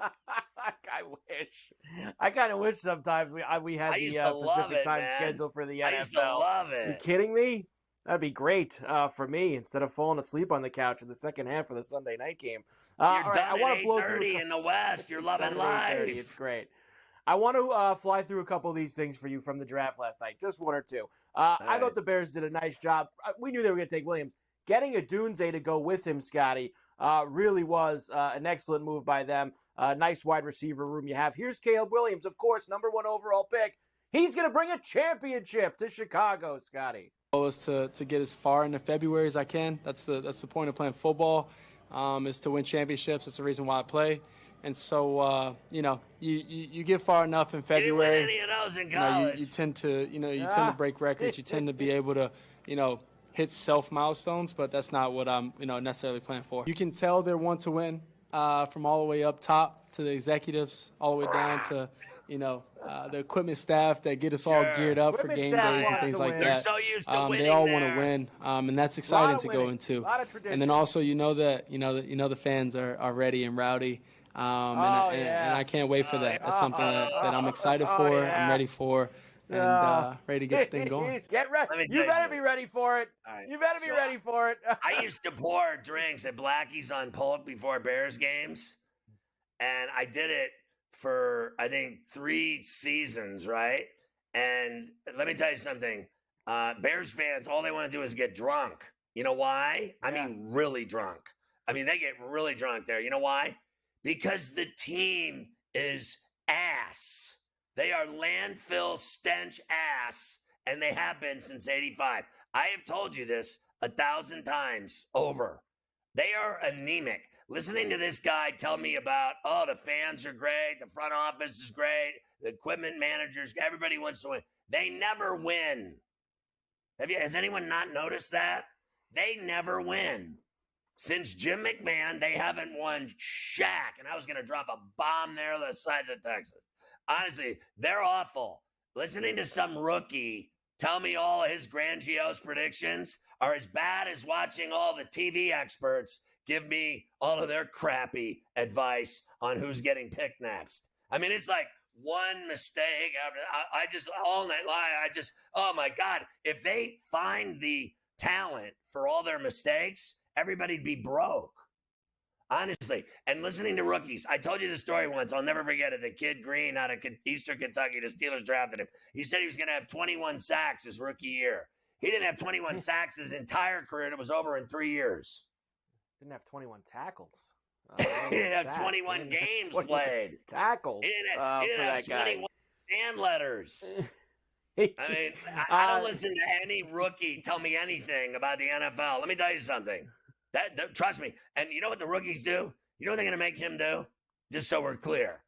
I wish. I kind of wish sometimes we had the Pacific time schedule for the NFL. I used to love it. You kidding me? That'd be great for me instead of falling asleep on the couch in the second half of the Sunday night game. You're done at 8:30 in the West. You're loving life. It's great. I want to fly through a couple of these things for you from the draft last night, just one or two. I thought the Bears did a nice job. We knew they were going to take Williams. Getting a Dunze to go with him, Scotty, really was an excellent move by them. Nice wide receiver room you have. Here's Caleb Williams, of course, number 1 overall pick. He's going to bring a championship to Chicago, Scotty. Goal is to get as far into February as I can. That's the point of playing football, is to win championships. That's the reason why I play. And so, you get far enough in February. You didn't win any of those in college. You tend to break records. You tend to be able to, hit self milestones, but that's not what I'm, necessarily playing for. You can tell they want to win from all the way up top to the executives, all the way down to, the equipment staff that get us all geared up for game days and things like that. They're so used to winning. They all want to win, and that's exciting to go into. And then also, that the fans are ready and rowdy. And I can't wait for that. That's something that I'm excited for. I'm ready for, and ready to get the thing going. Get ready. You better be ready for it. Right. You better be ready for it. I used to pour drinks at Blackie's on Polk before Bears games, and I did it for, I think, 3 seasons, right? And let me tell you something. Bears fans, all they want to do is get drunk. You know why? I mean, really drunk. I mean, they get really drunk there. You know why? Because the team is ass. They are landfill stench ass, and they have been since '85. I have told you this 1,000 times over. They are anemic. Listening to this guy tell me about, the fans are great, the front office is great, the equipment managers, everybody wants to win. They never win. Has anyone not noticed that? They never win. Since Jim McMahon, they haven't won shack. And I was going to drop a bomb there the size of Texas. Honestly, they're awful. Listening to some rookie tell me all of his grandiose predictions are as bad as watching all the TV experts give me all of their crappy advice on who's getting picked next. I mean, it's like one mistake after I just all night long. Oh my God, if they find the talent for all their mistakes, everybody'd be broke. Honestly. And listening to rookies, I told you the story once. I'll never forget it. The kid Green out of Eastern Kentucky, the Steelers drafted him. He said he was going to have 21 sacks his rookie year. He didn't have 21 sacks his entire career. It was over in 3 years. Didn't have 21 tackles. He didn't have 21 games played. Tackles. He didn't have 21 stand letters. I mean, I don't listen to any rookie tell me anything about the NFL. Let me tell you something. That trust me. And you know what the rookies do? You know what they're going to make him do? Just so we're clear.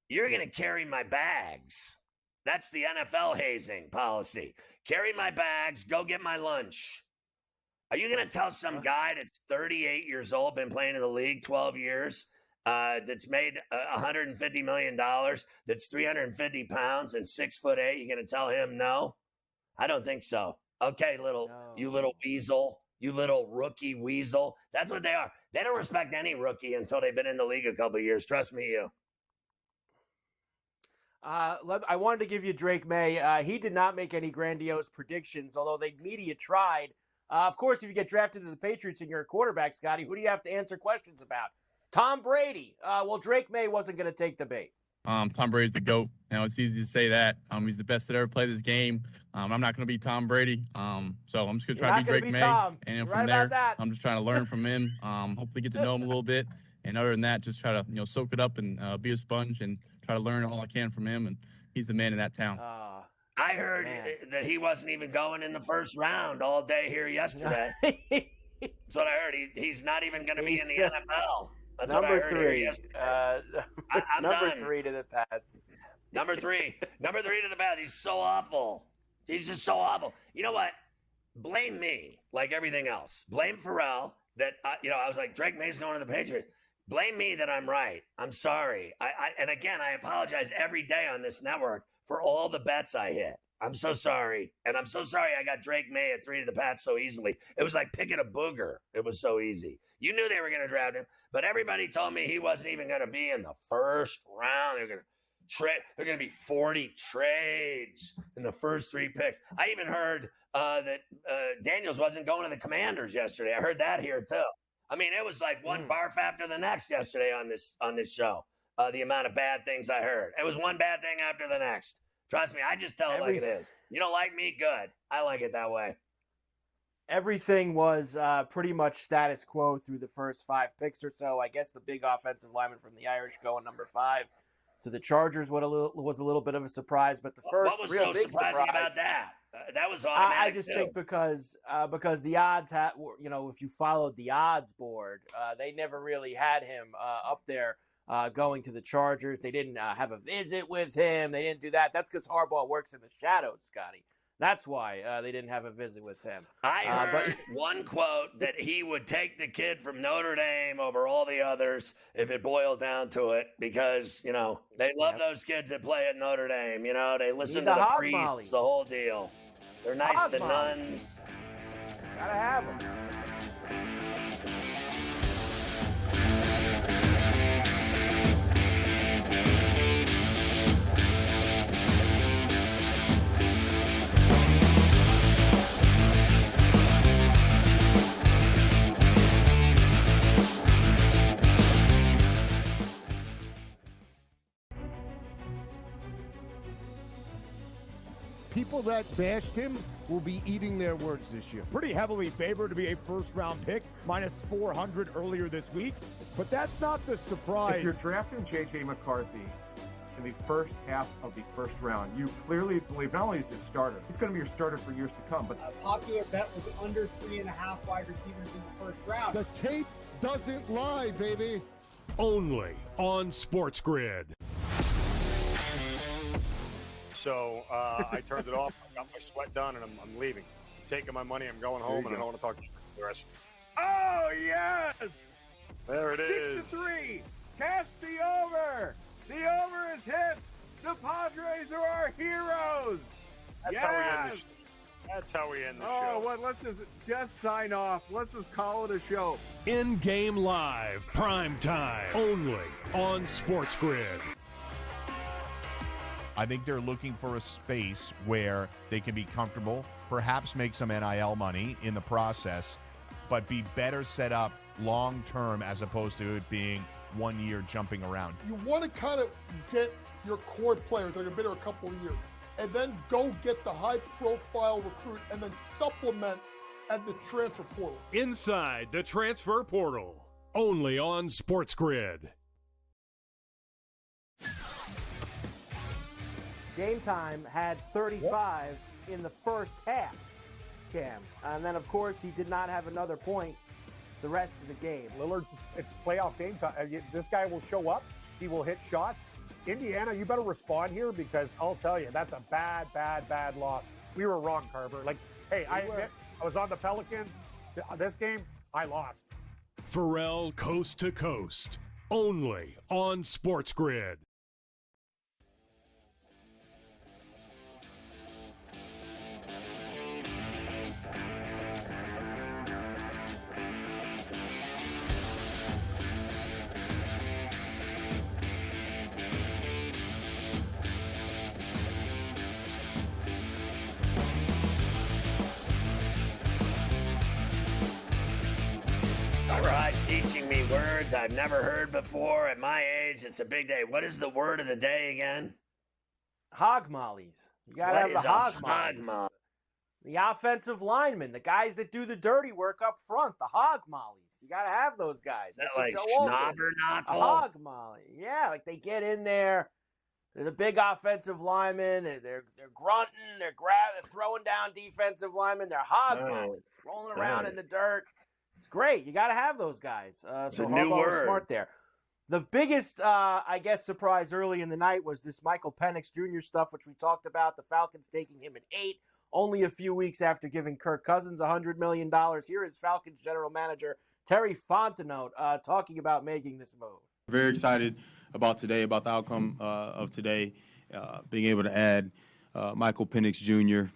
You're going to carry my bags. That's the NFL hazing policy. Carry my bags. Go get my lunch. Are you going to tell some guy that's 38 years old, been playing in the league 12 years, that's made $150 million, that's 350 pounds and 6'8", you're going to tell him no? I don't think so. Okay, you little weasel. You little rookie weasel. That's what they are. They don't respect any rookie until they've been in the league a couple of years. Trust me, you. I wanted to give you Drake May. He did not make any grandiose predictions, although the media tried. Of course, if you get drafted to the Patriots and you're a quarterback, Scotty, who do you have to answer questions about? Tom Brady. Well, Drake May wasn't going to take the bait. Tom Brady's the GOAT. It's easy to say that. He's the best that ever played this game. I'm not going to be Tom Brady. So I'm just going to try to be Drake May. Tom. And from there, I'm just trying to learn from him. Hopefully get to know him a little bit. And other than that, just try to soak it up and be a sponge and try to learn all I can from him. And he's the man in that town. I heard that he wasn't even going in the first round all day here yesterday. That's what I heard. He's not even going to be in the NFL. That's number what I heard 3. here yesterday. I'm number done. 3 to the Pats. Number three to the bad. He's so awful. He's just so awful. You know what? Blame me, like everything else. Blame Ferrall that, I was like, Drake May's going to the Patriots. Blame me that I'm right. I'm sorry. And again, I apologize every day on this network for all the bets I hit. I'm so sorry. And I'm so sorry I got Drake May at 3 to the Pats so easily. It was like picking a booger. It was so easy. You knew they were going to draft him, but everybody told me he wasn't even going to be in the first round. They're going to be 40 trades in the first 3 picks. I even heard that Daniels wasn't going to the Commanders yesterday. I heard that here too. I mean, it was like one barf after the next yesterday on this show. The amount of bad things I heard. It was one bad thing after the next. Trust me, I just tell it like it is. You don't like me? Good. I like it that way. Everything was pretty much status quo through the first 5 picks or so. I guess the big offensive lineman from the Irish going number 5 to the Chargers was a little bit of a surprise. But the first what was real so big surprising surprise, about that? That was automatic. I just think because the odds had, if you followed the odds board, they never really had him up there going to the Chargers. They didn't have a visit with him. They didn't do that. That's because Harbaugh works in the shadows, Scotty. That's why they didn't have a visit with him. I heard one quote that he would take the kid from Notre Dame over all the others if it boiled down to it because, they love those kids that play at Notre Dame. They listen to the priests, the whole deal. They're nice to nuns. Gotta have them. People that bashed him will be eating their words this year. Pretty heavily favored to be a first-round pick, minus 400 earlier this week. But that's not the surprise. If you're drafting J.J. McCarthy in the first half of the first round, you clearly believe not only is he a starter, he's going to be your starter for years to come. But a popular bet was under 3.5 wide receivers in the first round. The tape doesn't lie, baby. Only on SportsGrid. So I turned it off. I got my sweat done, and I'm leaving. I'm taking my money. I'm going home, and I don't want to talk to you for the rest. Oh, yes! There it is. 6-3. Cast the over. The over is hit. The Padres are our heroes. That's how we end the show. Oh, what? Let's just sign off. Let's just call it a show. In-game live, prime time, only on SportsGrid. I think they're looking for a space where they can be comfortable, perhaps make some NIL money in the process, but be better set up long-term as opposed to it being 1 year jumping around. You want to kind of get your core players that have been here a couple of years and then go get the high-profile recruit and then supplement at the transfer portal. Inside the transfer portal, only on SportsGrid. Game Time had 35 in the first half, Cam. And then, of course, he did not have another point the rest of the game. It's playoff game time. This guy will show up. He will hit shots. Indiana, you better respond here because I'll tell you, that's a bad, bad, bad loss. We were wrong, Carver. I admit, I was on the Pelicans. This game, I lost. Ferrall coast to coast, only on SportsGrid. High's teaching me words I've never heard before. At my age, it's a big day. What is the word of the day again? Hog mollies. You got to have the hog mollies. The offensive linemen, the guys that do the dirty work up front, the hog mollies. You got to have those guys. Is that like Schnobberknockle? A hog molly. Yeah, like they get in there. They're the big offensive linemen. They're grunting. They're throwing down defensive linemen. They're hog mollies, rolling around in the dirt. It's great. You got to have those guys. So a new Harbaugh was word. smart there. The biggest, I guess, surprise early in the night was this Michael Penix Jr. stuff, which we talked about. The Falcons taking him at 8, only a few weeks after giving Kirk Cousins $100 million. Here is Falcons general manager Terry Fontenot talking about making this move. Very excited about today, about the outcome of today, being able to add Michael Penix Jr.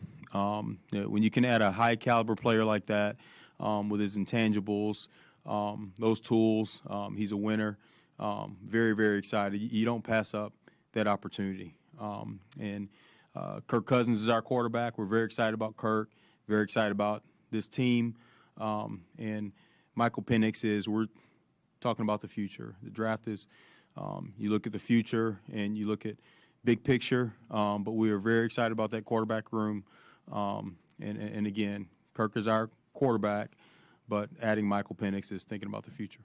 When you can add a high-caliber player like that with his intangibles, those tools, he's a winner. Very, very excited. You don't pass up that opportunity. And Kirk Cousins is our quarterback. We're very excited about Kirk, very excited about this team. And Michael Penix we're talking about the future. The draft is, you look at the future and you look at big picture, but we are very excited about that quarterback room. And again, Kirk is our quarterback, but adding Michael Penix is thinking about the future.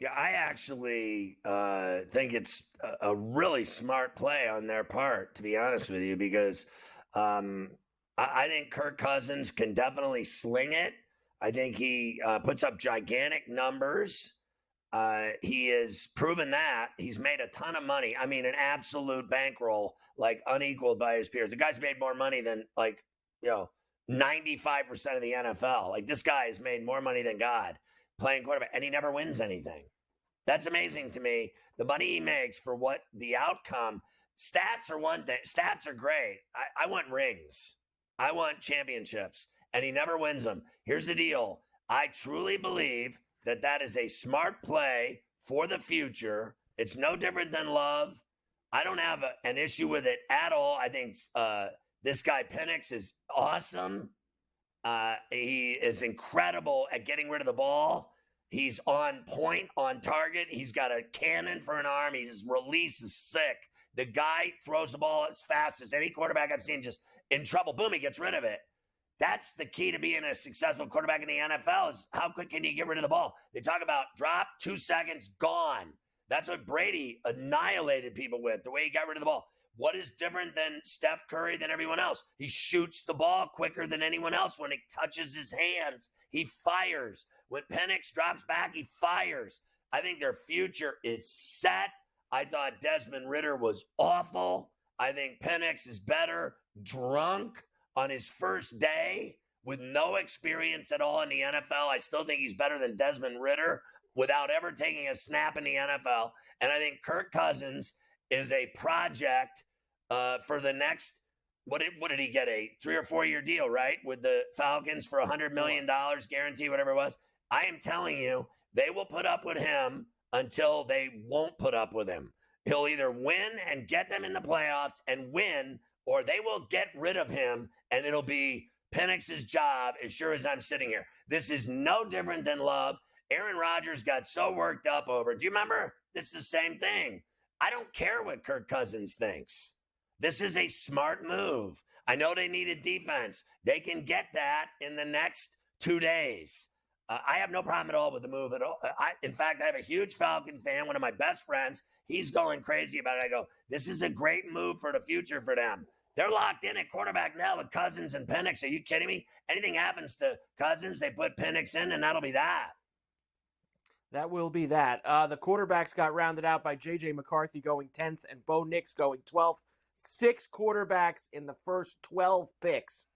Yeah, I actually think it's a really smart play on their part, to be honest with you, because I think Kirk Cousins can definitely sling it. I think he puts up gigantic numbers. He has proven that. He's made a ton of money. I mean, an absolute bankroll, like unequaled by his peers. The guy's made more money than 95% of the NFL. Like, this guy has made more money than God playing quarterback, and he never wins anything. That's amazing to me. The money he makes for what the outcome. Stats are one thing. Stats are great. I want rings. I want championships, and he never wins them. Here's the deal. I truly believe that is a smart play for the future. It's no different than Love. I don't have an issue with it at all. I think this guy Penix is awesome. He is incredible at getting rid of the ball. He's on point, on target. He's got a cannon for an arm. His release is sick. The guy throws the ball as fast as any quarterback I've seen, just in trouble. Boom, he gets rid of it. That's the key to being a successful quarterback in the NFL is how quick can you get rid of the ball? They talk about drop, 2 seconds, gone. That's what Brady annihilated people with, the way he got rid of the ball. What is different than Steph Curry than everyone else? He shoots the ball quicker than anyone else. When it touches his hands, he fires. When Penix drops back, he fires. I think their future is set. I thought Desmond Ridder was awful. I think Penix is better drunk on his first day with no experience at all in the NFL. I still think he's better than Desmond Ridder without ever taking a snap in the NFL. And I think Kirk Cousins is a project for the next, what did he get, a 3 or 4 year deal, right? With the Falcons for $100 million guarantee, whatever it was. I am telling you, they will put up with him until they won't put up with him. He'll either win and get them in the playoffs and win, or they will get rid of him, and it'll be Penix's job as sure as I'm sitting here. This is no different than Love. Aaron Rodgers got so worked up over. Do you remember? It's the same thing. I don't care what Kirk Cousins thinks. This is a smart move. I know they needed defense. They can get that in the next 2 days. I have no problem at all with the move at all. In fact, I have a huge Falcon fan, one of my best friends. He's going crazy about it. I go, this is a great move for the future for them. They're locked in at quarterback now with Cousins and Penix. Are you kidding me? Anything happens to Cousins, they put Penix in, and that'll be that. That will be that. The quarterbacks got rounded out by J.J. McCarthy going 10th and Bo Nix going 12th. 6 quarterbacks in the first 12 picks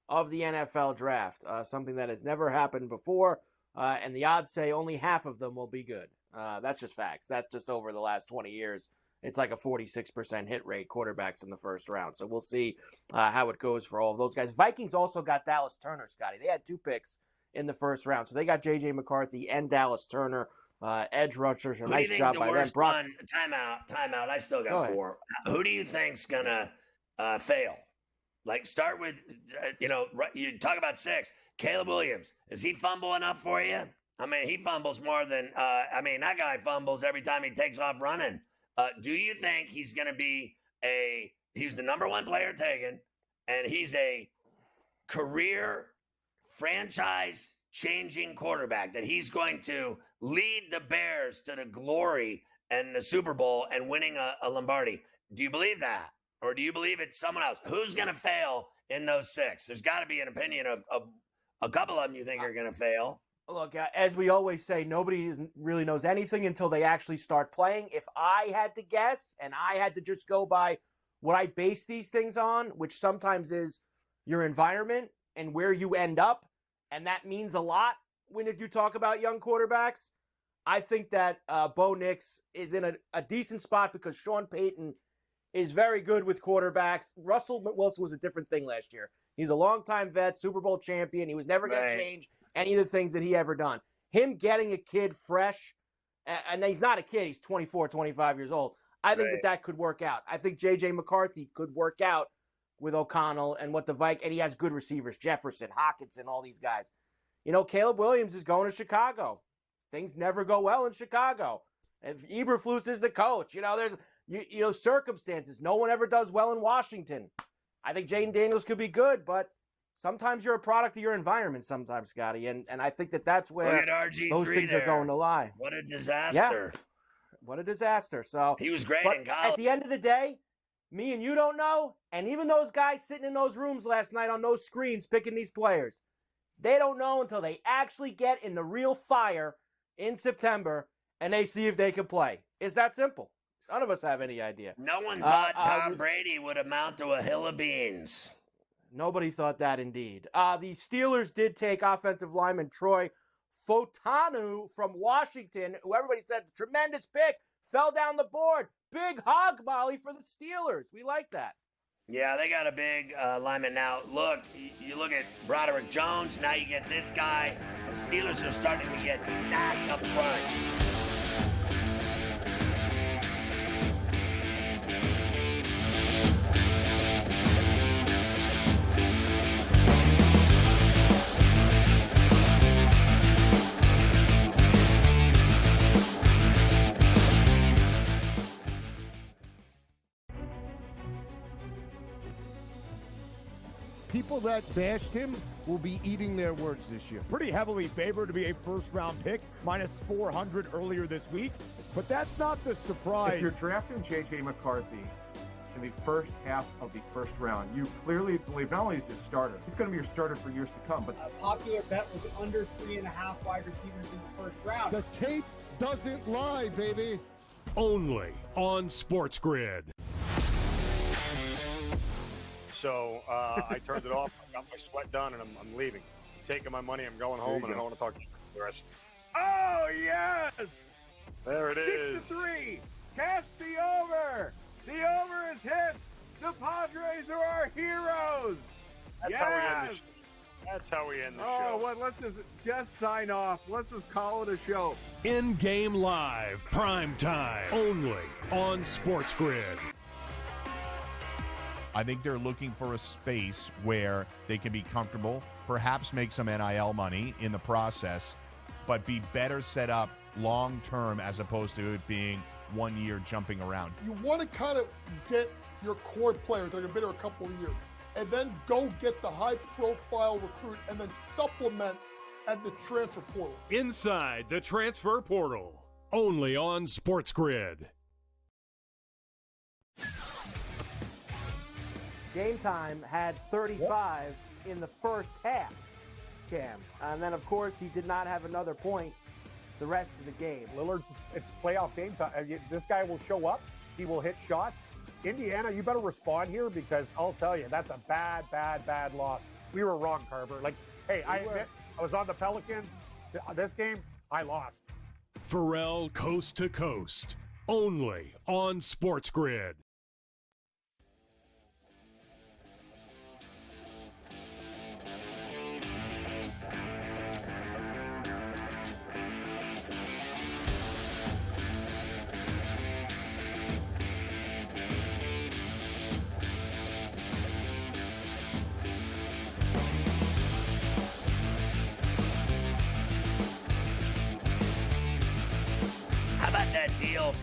of the NFL draft, something that has never happened before, and the odds say only half of them will be good. That's just facts. That's just over the last 20 years. It's like a 46% hit rate, quarterbacks in the first round. So we'll see how it goes for all of those guys. Vikings also got Dallas Turner, Scotty. They had 2 picks in the first round. So they got J.J. McCarthy and Dallas Turner, edge rushers. A nice job by them. Timeout. I still got 4. Who do you think's going to fail? Like, start with, you talk about 6. Caleb Williams, does he fumble enough for you? I mean, he fumbles more than, that guy fumbles every time he takes off running. Do you think he's going to be he's the number 1 player taken, and he's a career franchise-changing quarterback, that he's going to lead the Bears to the glory and the Super Bowl and winning a Lombardi? Do you believe that? Or do you believe it's someone else? Who's going to fail in those 6? There's got to be an opinion of a couple of them you think are going to fail. Look, as we always say, nobody really knows anything until they actually start playing. If I had to guess and I had to just go by what I base these things on, which sometimes is your environment and where you end up, and that means a lot when you talk about young quarterbacks, I think that Bo Nix is in a decent spot because Sean Payton is very good with quarterbacks. Russell Wilson was a different thing last year. He's a longtime vet, Super Bowl champion. He was never going to change any of the things that he ever done. Him getting a kid fresh, and he's not a kid, he's 24, 25 years old. I think that could work out. I think J.J. McCarthy could work out with O'Connell and what the Vikings, and he has good receivers, Jefferson, Hockenson, all these guys. You know, Caleb Williams is going to Chicago. Things never go well in Chicago. If Eberflus is the coach, you know, there's circumstances. No one ever does well in Washington. I think Jaden Daniels could be good, but sometimes you're a product of your environment sometimes, Scotty, and I think that's where those things are going to lie. What a disaster. Yeah. What a disaster. So he was great in college. At the end of the day, me and you don't know, and even those guys sitting in those rooms last night on those screens picking these players, they don't know until they actually get in the real fire in September and they see if they can play. It's that simple. None of us have any idea. No one thought Tom Brady would amount to a hill of beans. Nobody thought that, indeed. The Steelers did take offensive lineman Troy Fautanu from Washington, who everybody said, tremendous pick, fell down the board. Big hog molly for the Steelers. We like that. Yeah, they got a big lineman now. Look, you look at Broderick Jones, now you get this guy. The Steelers are starting to get stacked up front. People that bashed him will be eating their words this year. Pretty heavily favored to be a first-round pick, minus 400 earlier this week. But that's not the surprise. If you're drafting J.J. McCarthy in the first half of the first round, you clearly believe not only is he a starter, he's going to be your starter for years to come. But a popular bet was under 3.5 wide receivers in the first round. The tape doesn't lie, baby. Only on SportsGrid. So I turned it off. I got my sweat done, and I'm leaving. I'm taking my money. I'm going home, and I don't want to talk to you for the rest. Oh, yes! There it is. 6-3. Catch the over. The over is hit. The Padres are our heroes. That's how we end the show. Oh, well, let's just sign off. Let's just call it a show. In-game live, prime time, only on SportsGrid. I think they're looking for a space where they can be comfortable, perhaps make some NIL money in the process, but be better set up long-term as opposed to it being 1 year jumping around. You want to kind of get your core players that have been there a couple of years, and then go get the high-profile recruit and then supplement at the transfer portal. Inside the transfer portal, only on SportsGrid. Game Time had 35 in the first half, Cam. And then, of course, he did not have another point the rest of the game. Lillard's, it's playoff game time. This guy will show up. He will hit shots. Indiana, you better respond here because I'll tell you, that's a bad loss. We were wrong, Carver. Like, hey, I admit, I was on the Pelicans. This game, I lost. Ferrall coast to coast, only on SportsGrid.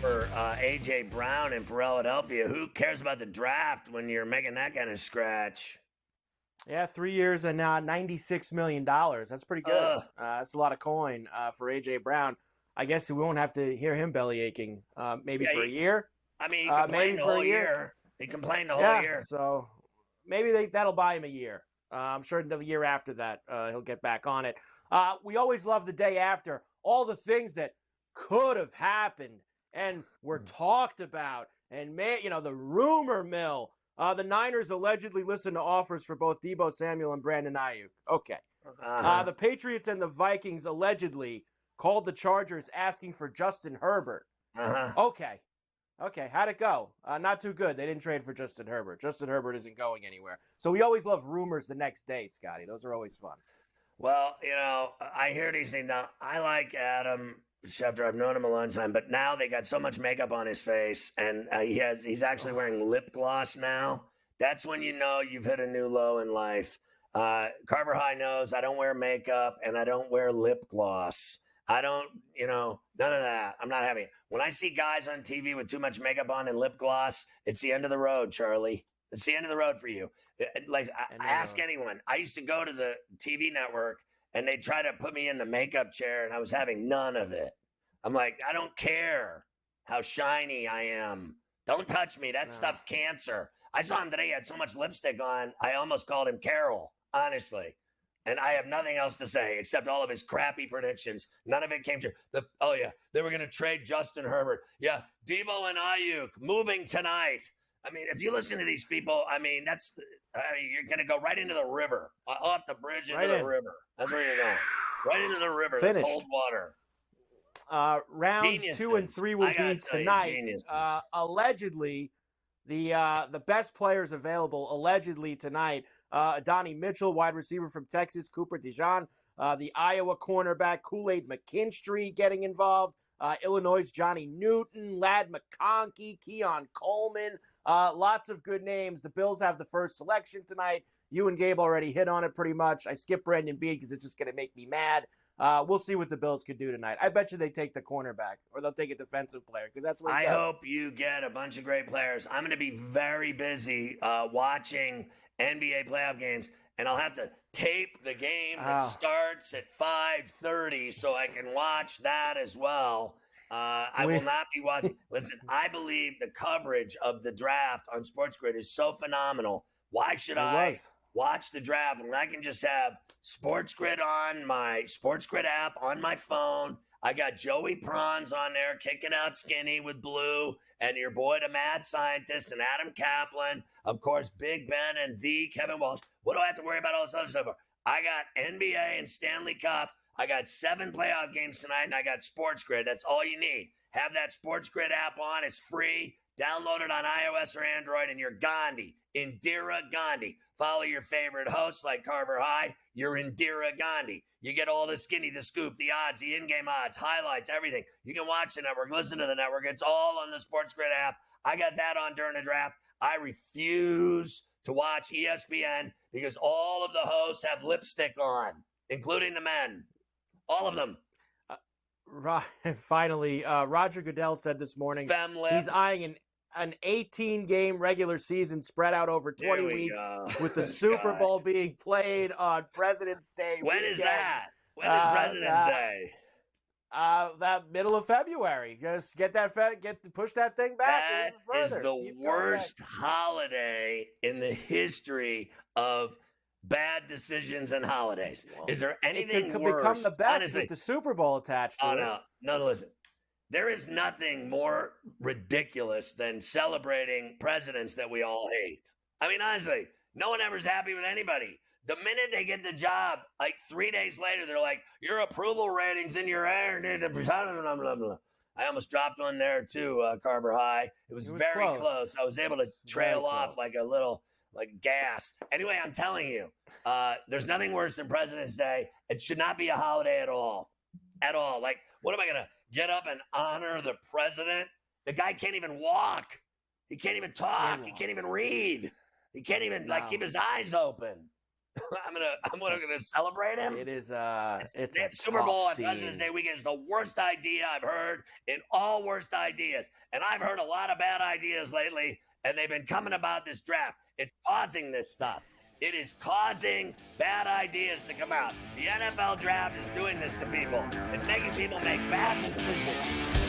For A.J. Brown in Philadelphia. Who cares about the draft when you're making that kind of scratch? Yeah, 3 years and $96 million. That's pretty good. That's a lot of coin for A.J. Brown. I guess we won't have to hear him belly aching maybe for a year. I mean, he complained the whole year. He complained the whole year. So maybe that'll buy him a year. I'm sure the year after that he'll get back on it. We always love the day after, all the things that could have happened and were talked about, and the rumor mill. The Niners allegedly listened to offers for both Deebo Samuel and Brandon Ayuk. Okay. The Patriots and the Vikings allegedly called the Chargers asking for Justin Herbert. Okay. How'd it go? Not too good. They didn't trade for Justin Herbert. Justin Herbert isn't going anywhere. So we always love rumors the next day, Scotty. Those are always fun. Well, I hear these things now. I like Adam Schefter. I've known him a long time, but now they got so much makeup on his face, and he's actually wearing lip gloss now. That's when you know you've hit a new low in life. Carver High knows I don't wear makeup and I don't wear lip gloss. I don't, none of that. I'm not having it. When I see guys on TV with too much makeup on and lip gloss, it's the end of the road, Charlie. It's the end of the road for you. Like, I ask anyone. I used to go to the TV network, and they try to put me in the makeup chair, and I was having none of it. I'm like, I don't care how shiny I am. Don't touch me. That stuff's cancer. I saw him today. He had so much lipstick on, I almost called him Carol, honestly. And I have nothing else to say except all of his crappy predictions. None of it came true. They were going to trade Justin Herbert. Yeah, Deebo and Ayuk moving tonight. I mean, if you listen to these people, you're going to go right into the river, off the bridge into the river. That's where you're going. Right into the river, the cold water. Rounds Geniuses. 2 and 3 will be tonight. Allegedly, the best players available allegedly tonight. Donnie Mitchell, wide receiver from Texas, Cooper DeJean, the Iowa cornerback, Kool-Aid McKinstry getting involved, Illinois' Johnny Newton, Ladd McConkey, Keon Coleman, lots of good names. The Bills have the first selection tonight. You and Gabe already hit on it pretty much. I skipped Brandon Beane because it's just going to make me mad. We'll see what the Bills could do tonight. I bet you they take the cornerback or they'll take a defensive player because that's what I hope you get a bunch of great players. I'm going to be very busy watching NBA playoff games, and I'll have to tape the game that starts at 5:30 so I can watch that as well. I will not be watching. Listen, I believe the coverage of the draft on SportsGrid is so phenomenal. Why should I watch the draft when I can just have SportsGrid on my SportsGrid app on my phone? I got Joey Prawns on there, kicking out skinny with Blue, and your boy, the Mad Scientist, and Adam Kaplan. Of course, Big Ben and the Kevin Walsh. What do I have to worry about all this other stuff for? I got NBA and Stanley Cup. I got 7 playoff games tonight, and I got SportsGrid. That's all you need. Have that SportsGrid app on. It's free. Download it on iOS or Android, and you're Gandhi. Indira Gandhi. Follow your favorite hosts like Carver High. You're Indira Gandhi. You get all the skinny, the scoop, the odds, the in-game odds, highlights, everything. You can watch the network, listen to the network. It's all on the SportsGrid app. I got that on during the draft. I refuse to watch ESPN because all of the hosts have lipstick on, including the men. All of them. Finally, Roger Goodell said this morning he's eyeing an 18-game regular season spread out over 20 weeks with the Super Bowl being played on President's Day When weekend. is that? When is President's Day? That middle of February. Just push that thing back. That further. is the worst holiday in the history of bad decisions and holidays. Is there anything it could worse? become the best Honestly, with the Super Bowl attached to it. No, listen. There is nothing more ridiculous than celebrating presidents that we all hate. I mean, honestly, no one ever's happy with anybody. The minute they get the job, like 3 days later, they're like, your approval ratings in your air. I almost dropped one there too, Carver High. It was very close. I was able to trail off like a little gas. Anyway, I'm telling you, there's nothing worse than President's Day. It should not be a holiday at all. At all. Like, what am I going to get up and honor the president? The guy can't even walk. He can't even talk. He can't even read. He can't even keep his eyes open. I'm gonna celebrate him. It is it's a Super Bowl on scene. President's Day weekend is the worst idea I've heard in all worst ideas. And I've heard a lot of bad ideas lately, and they've been coming about this draft. It's causing this stuff. It is causing bad ideas to come out. The NFL draft is doing this to people. It's making people make bad decisions.